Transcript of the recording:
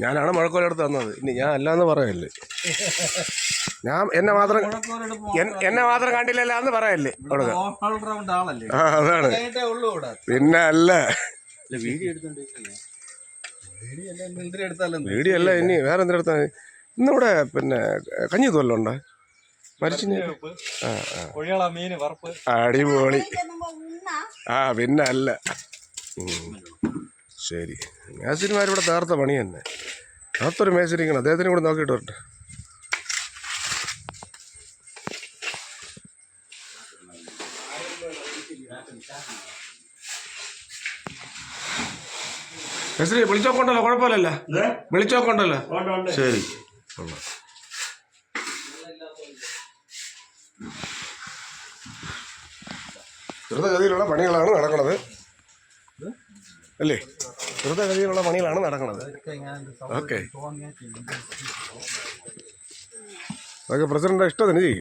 ഞാനാണ് മുഴക്കോലെടുത്ത് തന്നത്. ഇനി ഞാൻ അല്ലാന്ന് പറയല്ലേ. ഞാൻ എന്നെ മാത്രം കണ്ടില്ലല്ലോ എന്ന് പറയല്ലേ. ആ അതാണ്. പിന്നെ അല്ല വീഡിയോ അല്ല. ഇനി വേറെ എന്തെടുത്താ ഇന്നിവിടെ പിന്നെ കഞ്ഞി തോല്ലോ ഉണ്ടോ മരിച്ചു? അടിപൊളി. ആ പിന്നെ അല്ല. ശരി, മേശരിമാരിവിടെ നേർത്ത പണി തന്നെ. അകത്തൊരു മേശരിക്കണം, അദ്ദേഹത്തിനും കൂടെ നോക്കിയിട്ട് വരട്ടെ. മേശരി വിളിച്ചൊക്കെ ഉണ്ടല്ലോ, കുഴപ്പമില്ലല്ലോ? വിളിച്ചൊക്കെ ഉണ്ടല്ലോ? ശരി. ദ്രുതഗതിയിലുള്ള പണികളാണ് നടക്കുന്നത് അല്ലേ? ദ്രുതഗതിയിലുള്ള പണികളാണ് നടക്കുന്നത്. ഓക്കെ, അതൊക്കെ പ്രസിഡന്റ് ഇഷ്ടത്തിന് ചെയ്യും.